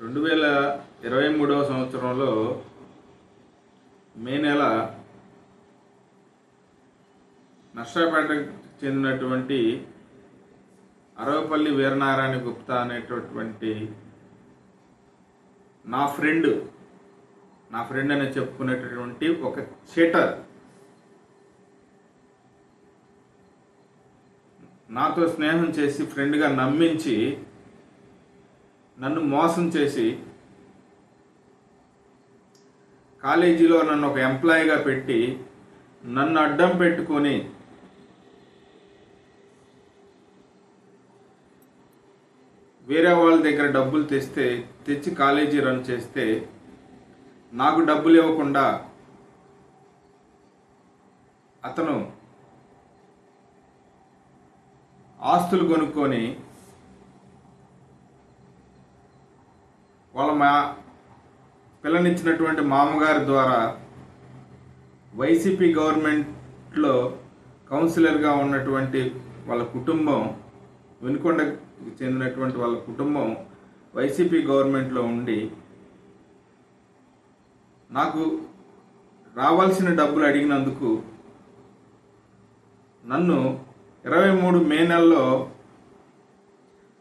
2023వ సంవత్సరంలో మే నెల నర్సాపేటకు చెందినటువంటి అరవపల్లి వీరనారాయణ గుప్తా అనేటటువంటి నా ఫ్రెండ్ అని చెప్పుకునేటటువంటి ఒక చీటర్ నాతో స్నేహం చేసి ఫ్రెండ్గా నమ్మించి నన్ను మోసం చేసి కాలేజీలో నన్ను ఒక ఎంప్లాయీగా పెట్టి నన్ను అడ్డం పెట్టుకొని వేరే వాళ్ళ దగ్గర డబ్బులు తెచ్చి కాలేజీ రన్ చేస్తే నాకు డబ్బులు ఇవ్వకుండా అతను ఆస్తులు కొనుక్కొని వాళ్ళ పిల్లనిచ్చినటువంటి మామగారి ద్వారా వైసీపీ గవర్నమెంట్లో కౌన్సిలర్గా ఉన్నటువంటి వాళ్ళ కుటుంబం, వినుకొండకు చెందినటువంటి వాళ్ళ కుటుంబం వైసీపీ గవర్నమెంట్లో ఉండి నాకు రావాల్సిన డబ్బులు అడిగినందుకు నన్ను 23 మే నెలలో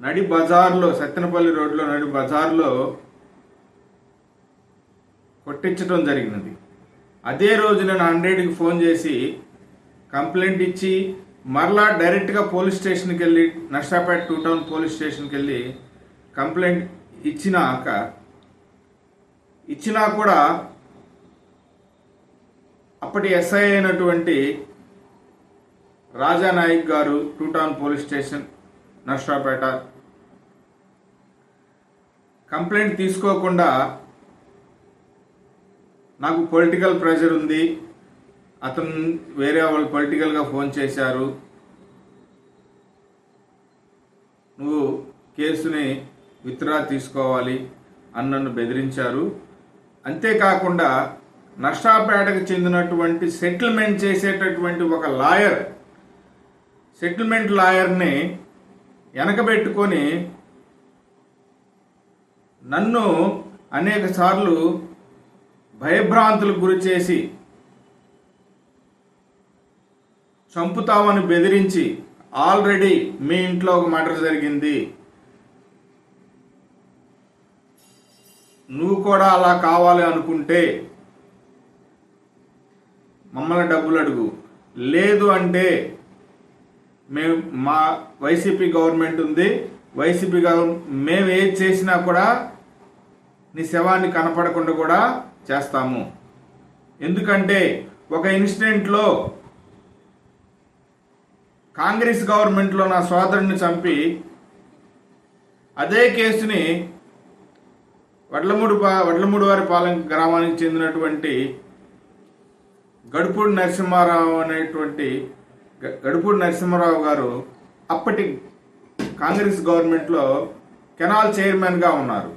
నడి బజార్లో, సత్తెనపల్లి రోడ్లో నడి బజార్లో కొట్టించడం జరిగినది. అదే రోజు నేను 100కి ఫోన్ చేసి కంప్లైంట్ ఇచ్చి మరలా డైరెక్ట్గా పోలీస్ స్టేషన్కి వెళ్ళి, నర్సాపేట 2 టౌన్ పోలీస్ స్టేషన్కి వెళ్ళి కంప్లైంట్ ఇచ్చినా కూడా అప్పటి ఎస్ఐ అయినటువంటి రాజానాయక్ గారు 2 town police station Narsapeta complaint తీసుకోకుండా నాకు పొలిటికల్ ప్రెషర్ ఉంది, అతను వేరే వాళ్ళు పొలిటికల్గా ఫోన్ చేశారు, నువ్వు కేసుని విత్డ్రా తీసుకోవాలి అని నన్ను బెదిరించారు. అంతేకాకుండా నర్సాపేటకు చెందినటువంటి సెటిల్మెంట్ చేసేటటువంటి ఒక సెటిల్మెంట్ లాయర్ని వెనకబెట్టుకొని నన్ను అనేక సార్లు భయభ్రాంతులకు గురి చేసి చంపుతామని బెదిరించి, ఆల్రెడీ మీ ఇంట్లో ఒక మర్డర్ జరిగింది, నువ్వు కూడా అలా కావాలి అనుకుంటే మమ్మల్ని డబ్బులు అడుగు, లేదు అంటే మా వైసీపీ గవర్నమెంట్ ఉంది, వైసీపీ మేము ఏది చేసినా కూడా నీ శవాన్ని కనపడకుండా కూడా చేస్తాము. ఎందుకంటే ఒక ఇన్సిడెంట్లో కాంగ్రెస్ గవర్నమెంట్లో నా సోదరుని చంపి అదే కేసుని వడ్లమూడివారిపాలెం గ్రామానికి చెందినటువంటి గడుపూడి నరసింహారావు గారు అప్పటి కాంగ్రెస్ గవర్నమెంట్లో కెనాల్ చైర్మన్గా ఉన్నారు.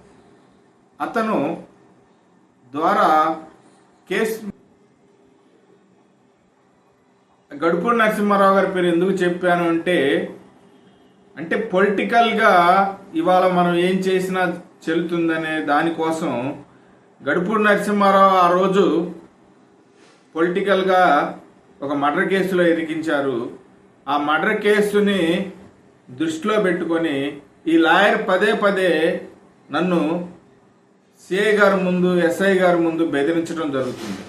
అతను ద్వారా కేసు, గడుపూడి నరసింహారావు గారి పేరు ఎందుకు చెప్పాను అంటే పొలిటికల్గా ఇవాళ మనం ఏం చేసినా చెల్లుతుందనే దానికోసం గడుపూడి నరసింహారావు ఆ రోజు పొలిటికల్గా ఒక మర్డర్ కేసులో ఇరికించారు. ఆ మర్డర్ కేసుని దృష్టిలో పెట్టుకొని ఈ లాయర్ పదే నన్ను సిఐ గారి ముందు, ఎస్ఐ గారి ముందు బెదిరించడం జరుగుతుంది.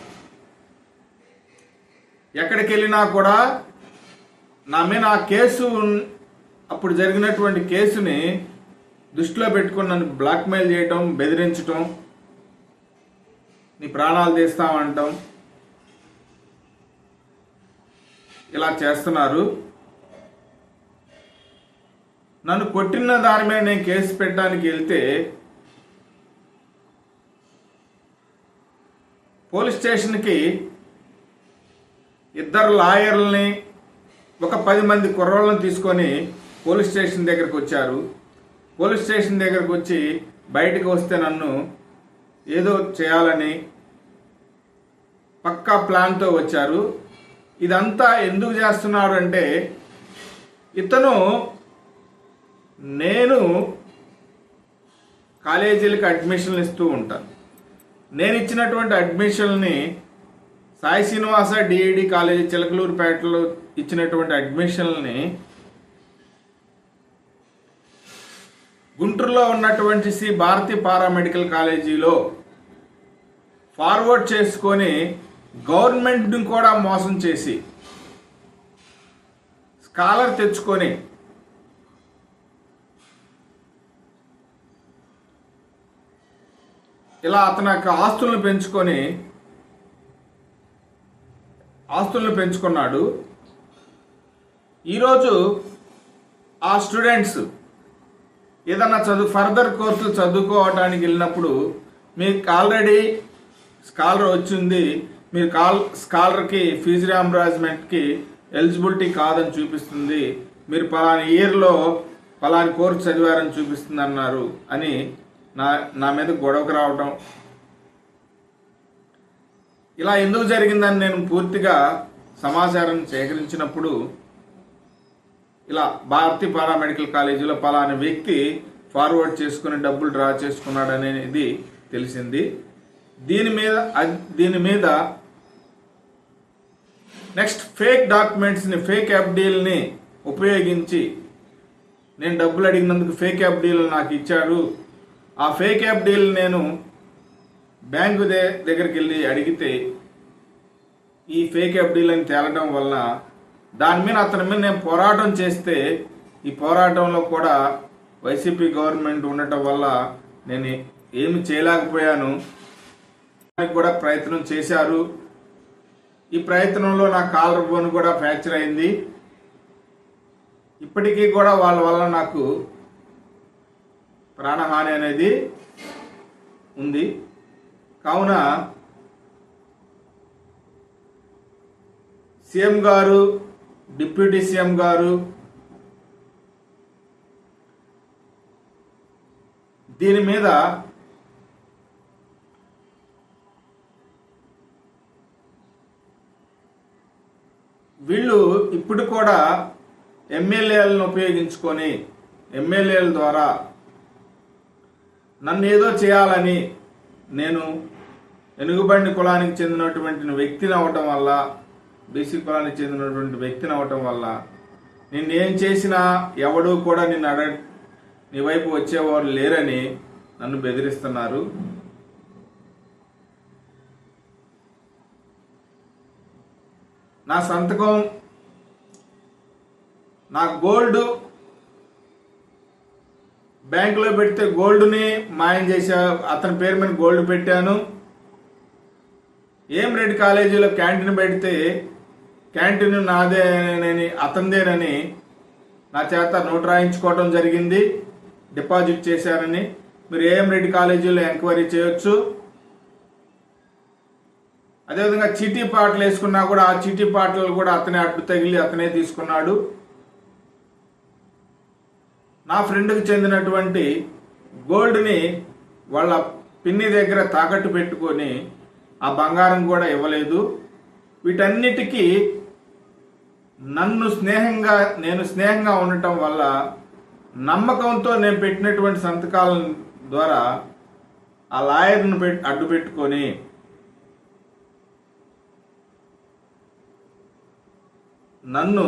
ఎక్కడికి వెళ్ళినా కూడా నా మీద ఆ కేసు, అప్పుడు జరిగినటువంటి కేసుని దృష్టిలో పెట్టుకుని నన్ను బ్లాక్మెయిల్ చేయటం, బెదిరించటం, నీ ప్రాణాలు తీస్తామంటాం, ఇలా చేస్తున్నారు. నన్ను కొట్టిన దాని మీద నేను కేసు పెట్టడానికి వెళ్తే పోలీస్ స్టేషన్కి 2 లాయర్లని, ఒక 10 మంది కుర్రోళ్ళని తీసుకొని పోలీస్ స్టేషన్ దగ్గరకు వచ్చారు. పోలీస్ స్టేషన్ దగ్గరకు వచ్చి బయటకు వస్తే నన్ను ఏదో చేయాలని పక్కా ప్లాన్తో వచ్చారు. ఇదంతా ఎందుకు చేస్తున్నారు అంటే, ఇతను నేను కాలేజీలకు అడ్మిషన్లు ఇస్తూ ఉంటాను. నేను ఇచ్చినటువంటి అడ్మిషన్ని సాయి శ్రీనివాస డిఈడి కాలేజీ చిలకలూరుపేటలో ఇచ్చినటువంటి అడ్మిషన్ని గుంటూరులో ఉన్నటువంటి శ్రీ భారతి పారామెడికల్ కాలేజీలో ఫార్వర్డ్ చేసుకొని గవర్నమెంట్ని కూడా మోసం చేసి స్కాలర్ తెచ్చుకొని ఇలా అతని యొక్క ఆస్తులను పెంచుకున్నాడు. ఈరోజు ఆ స్టూడెంట్స్ ఏదన్నా ఫర్దర్ కోర్సులు చదువుకోవడానికి వెళ్ళినప్పుడు మీకు ఆల్రెడీ స్కాలర్ వచ్చింది, మీరు స్కాలర్కి ఫీజు రియంబర్స్మెంట్కి ఎలిజిబిలిటీ కాదని చూపిస్తుంది, మీరు పలానా ఇయర్లో పలాని కోర్సు చదివారని చూపిస్తుంది అన్నారు అని నా మీద గొడవకు రావటం. ఇలా ఎందుకు జరిగిందని నేను పూర్తిగా సమాచారం సేకరించినప్పుడు ఇలా భారతీ పారామెడికల్ కాలేజీలో పలానా వ్యక్తి ఫార్వర్డ్ చేసుకుని డబ్బులు డ్రా చేసుకున్నాడు అనేది తెలిసింది. దీని మీద నెక్స్ట్ ఫేక్ డాక్యుమెంట్స్ని, ఫేక్ ఎఫ్డీల్ని ఉపయోగించి నేను డబ్బులు అడిగినందుకు ఫేక్ ఎఫ్డీలు నాకు ఇచ్చాడు. ఆ ఫేక్ ఎఫ్డీలు నేను బ్యాంకు దగ్గరికి వెళ్ళి అడిగితే ఈ ఫేక్ ఎఫ్డీలని తేలడం వల్ల దాని మీద అతని మీద నేను పోరాటం చేస్తే ఈ పోరాటంలో కూడా వైసీపీ గవర్నమెంట్ ఉండటం వల్ల నేను ఏమి చేయలేకపోయాను. కూడా ప్రయత్నం చేశారు. ఈ ప్రయత్నంలో నా కాలర్ బోన్ కూడా ఫ్రాక్చర్ అయింది. ఇప్పటికీ కూడా వాళ్ళ వల్ల నాకు ప్రాణహాని అనేది ఉంది. కావున సీఎం గారు, డిప్యూటీ సీఎం గారు దీని మీద వీళ్ళు ఇప్పుడు కూడా ఎమ్మెల్యేలను ఉపయోగించుకొని ఎమ్మెల్యేల ద్వారా నన్ను ఏదో చేయాలని, నేను వెనుకబడిన కులానికి చెందినటువంటి వ్యక్తిని అవ్వటం వల్ల, బీసీ కులానికి చెందినటువంటి వ్యక్తిని అవ్వటం వల్ల నిన్నేం చేసినా ఎవడూ కూడా నీ వైపు వచ్చేవారు లేరని నన్ను బెదిరిస్తున్నారు. నా సంతకం, నా గోల్డ్ బ్యాంకులో పెడితే గోల్డ్ని మాయం చేశా, అతని పేరు మీద గోల్డ్ పెట్టాను. ఏం రెడ్డి కాలేజీలో క్యాంటీన్ పెడితే క్యాంటీన్ నాదేనని, అతనిదేనని నా చేత నోట్ రాయించుకోవడం జరిగింది. డిపాజిట్ చేశారని మీరు ఏం రెడ్డి కాలేజీలో ఎంక్వైరీ చేయొచ్చు. అదేవిధంగా చీటీ పాటలు వేసుకున్నా కూడా ఆ చీటీ పాటలు కూడా అతనే అడ్డు తగిలి అతనే తీసుకున్నాడు. నా ఫ్రెండ్కి చెందినటువంటి గోల్డ్ని వాళ్ళ పిన్ని దగ్గర తాకట్టు పెట్టుకొని ఆ బంగారం కూడా ఇవ్వలేదు. వీటన్నిటికీ నేను స్నేహంగా ఉండటం వల్ల, నమ్మకంతో నేను పెట్టినటువంటి సంతకాల ద్వారా ఆ లాయర్ను అడ్డు పెట్టుకొని నన్ను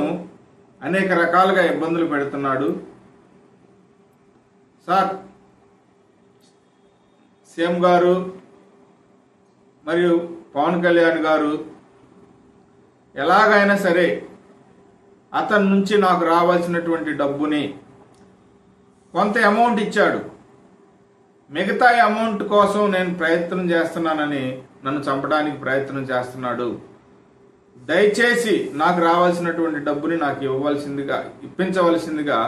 అనేక రకాలుగా ఇబ్బందులు పెడుతున్నాడు. సార్, సీఎం గారు మరియు పవన్ కళ్యాణ్ గారు ఎలాగైనా సరే అతని నుంచి నాకు రావాల్సినటువంటి డబ్బుని కొంత అమౌంట్ ఇచ్చాడు, మిగతా అమౌంట్ కోసం నేను ప్రయత్నం చేస్తున్నానని నన్ను చంపడానికి ప్రయత్నం చేస్తున్నాడు. దయచేసి నాకు రావాల్సినటువంటి డబ్బుని నాకు ఇప్పించవలసిందిగా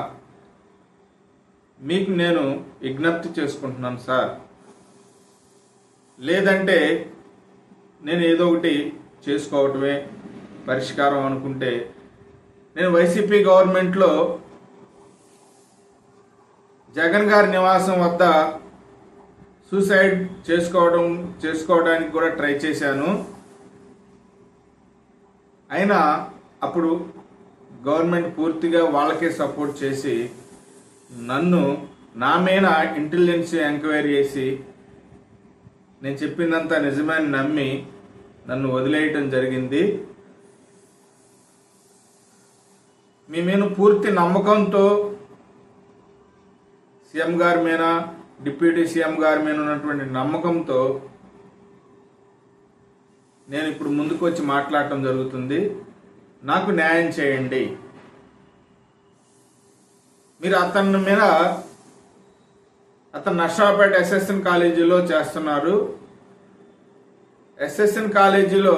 మీకు నేను విజ్ఞప్తి చేసుకుంటున్నాను సార్. లేదంటే నేను ఏదో ఒకటి చేసుకోవటమే పరిష్కారం అనుకుంటే, నేను వైసీపీ గవర్నమెంట్లో జగన్ గారి నివాసం వద్ద సూసైడ్ చేసుకోవడానికి కూడా ట్రై చేశాను. అయినా అప్పుడు గవర్నమెంట్ పూర్తిగా వాళ్ళకే సపోర్ట్ చేసి నన్ను నా మీద ఇంటెలిజెన్స్ ఎంక్వైరీ చేసి నేను చెప్పిందంతా నిజమని నమ్మి నన్ను వదిలేయటం జరిగింది. మీ మీద పూర్తి నమ్మకంతో సీఎం గారి మీద, డిప్యూటీ సీఎం గారి మీద ఉన్నటువంటి నమ్మకంతో నేను ఇప్పుడు ముందుకు వచ్చి మాట్లాడటం జరుగుతుంది. నాకు న్యాయం చేయండి. మీరు అతని మీద, అతను నర్సాపేట ఎస్ఎస్ఎన్ కాలేజీలో చేస్తున్నారు. ఎస్ఎస్ఎన్ కాలేజీలో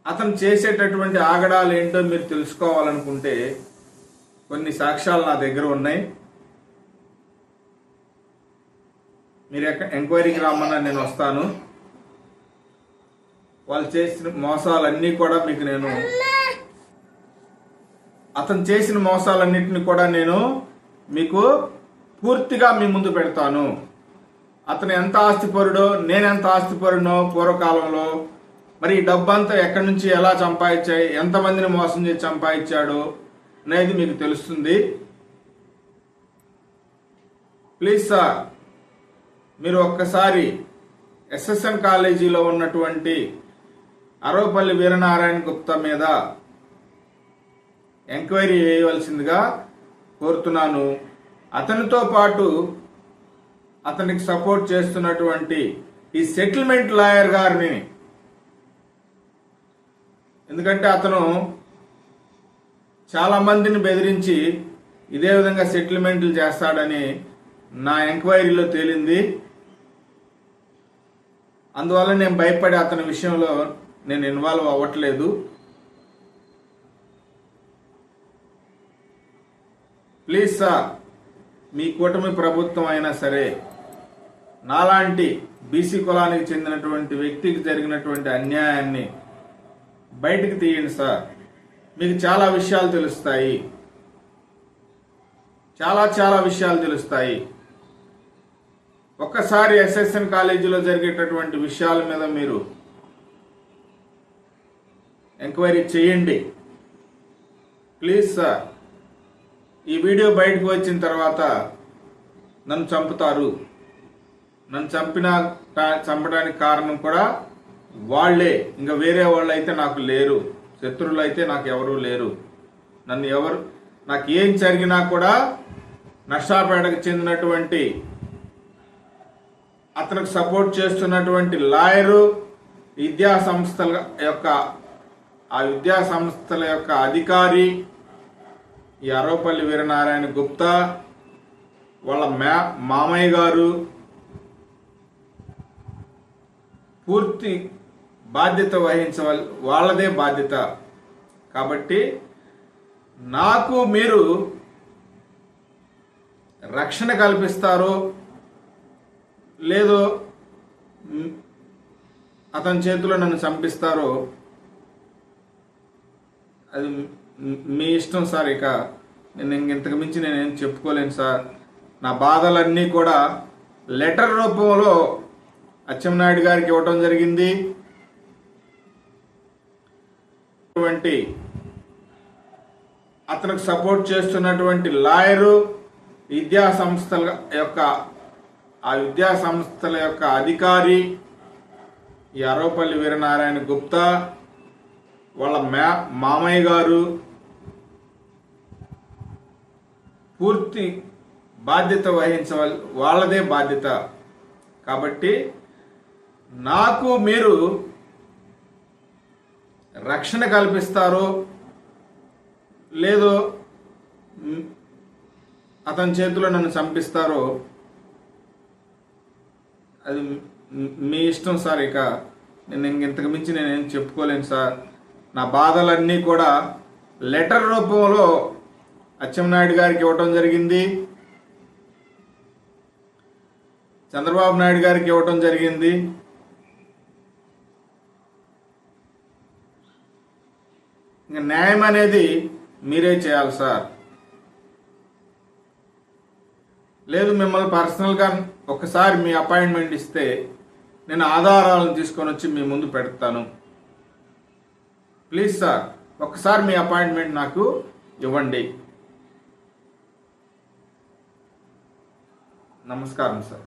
అతను చేసేటటువంటి ఆగడాలు ఏంటో మీరు తెలుసుకోవాలనుకుంటే కొన్ని సాక్ష్యాలు నా దగ్గర ఉన్నాయి. మీరు ఎంక్వైరీకి రమ్మన్నా నేను వస్తాను. వాళ్ళు చేసిన మోసాలన్నీ కూడా మీకు నేను, అతను చేసిన మోసాలన్నింటినీ కూడా నేను మీకు పూర్తిగా మీ ముందు పెడతాను. అతను ఎంత ఆస్తిపరుడో, నేను ఎంత ఆస్తిపరుడో పూర్వకాలంలో, మరి ఈ డబ్బంతా ఎక్కడి నుంచి ఎలా సంపాదించాయి, ఎంతమందిని మోసం చేసి సంపాదించాడు అనేది మీకు తెలుస్తుంది. ప్లీజ్ సార్, మీరు ఒక్కసారి ఎస్ఎస్ఎన్ కాలేజీలో ఉన్నటువంటి అరవపల్లి వీరనారాయణ గుప్తా మీద ఎంక్వైరీ చేయవలసిందిగా కోరుతున్నాను. అతనితో పాటు అతనికి సపోర్ట్ చేస్తున్నటువంటి ఈ సెటిల్మెంట్ లాయర్ గారిని, ఎందుకంటే అతను చాలా మందిని బెదిరించి ఇదే విధంగా సెటిల్మెంట్లు చేస్తాడని నా ఎంక్వైరీలో తేలింది. అందువల్ల నేను భయపడి అతని విషయంలో నేను ఇన్వాల్వ్ అవ్వట్లేదు. ప్లీజ్ సార్, మీ కూటమి ప్రభుత్వం అయినా సరే నాలాంటి బీసీ కులానికి చెందినటువంటి వ్యక్తికి జరిగినటువంటి అన్యాయాన్ని బయటికి తీయండి సార్. మీకు చాలా విషయాలు తెలుస్తాయి, చాలా విషయాలు తెలుస్తాయి. ఒక్కసారి ఎస్ఎస్ఎన్ కాలేజీలో జరిగేటటువంటి విషయాల మీద మీరు ఎంక్వైరీ చేయండి ప్లీజ్ సార్. ఈ వీడియో బయటకు వచ్చిన తర్వాత నన్ను చంపుతారు. నన్ను చంపడానికి కారణం కూడా వాళ్ళే, ఇంకా వేరే వాళ్ళు అయితే నాకు లేరు, శత్రువులు అయితే నాకు ఎవరూ లేరు. నాకు ఏం జరిగినా కూడా నర్సాపేటకు చెందినటువంటి అతనికి సపోర్ట్ చేస్తున్నటువంటి లాయరు, విద్యా సంస్థల యొక్క అధికారి ఈ అరవపల్లి వీరనారాయణ గుప్తా, వాళ్ళ మామయ్య గారు పూర్తి బాధ్యత వాళ్ళదే బాధ్యత. కాబట్టి నాకు మీరు రక్షణ కల్పిస్తారో లేదో, అతని చేతిలో నన్ను చంపిస్తారో అది మీ ఇష్టం సార్. ఇక నేను ఇంతకు మించి నేనేం చెప్పుకోలేను సార్. నా బాధలన్నీ కూడా లెటర్ రూపంలో అచ్చెన్నాయుడు గారికి ఇవ్వటం జరిగింది. అతనికి సపోర్ట్ చేస్తున్నటువంటి లాయరు, విద్యా సంస్థల యొక్క అధికారి ఈ అరవపల్లి వీరనారాయణ గుప్తా, వాళ్ళ మామయ్య గారు పూర్తి బాధ్యత వాళ్ళదే బాధ్యత. కాబట్టి నాకు మీరు రక్షణ కల్పిస్తారో లేదో, అతని చేతిలో నన్ను చంపిస్తారో అది మీ ఇష్టం సార్. ఇక నేను ఇంతకు మించి నేనేం చెప్పుకోలేను సార్. నా బాధలన్నీ కూడా లెటర్ రూపంలో అచ్చెన్నాయుడు గారికి ఇవ్వటం జరిగింది, చంద్రబాబు నాయుడు గారికి ఇవ్వటం జరిగింది. ఇంకా న్యాయం అనేది మీరే చేయాలి సార్. లేదు మిమ్మల్ని పర్సనల్గా ఒకసారి మీ అపాయింట్మెంట్ ఇస్తే నేను ఆధారాలను తీసుకొని వచ్చి మీ ముందు పెడతాను. ప్లీజ్ సార్, ఒకసారి మీ అపాయింట్మెంట్ నాకు ఇవ్వండి. నమస్కారం సార్.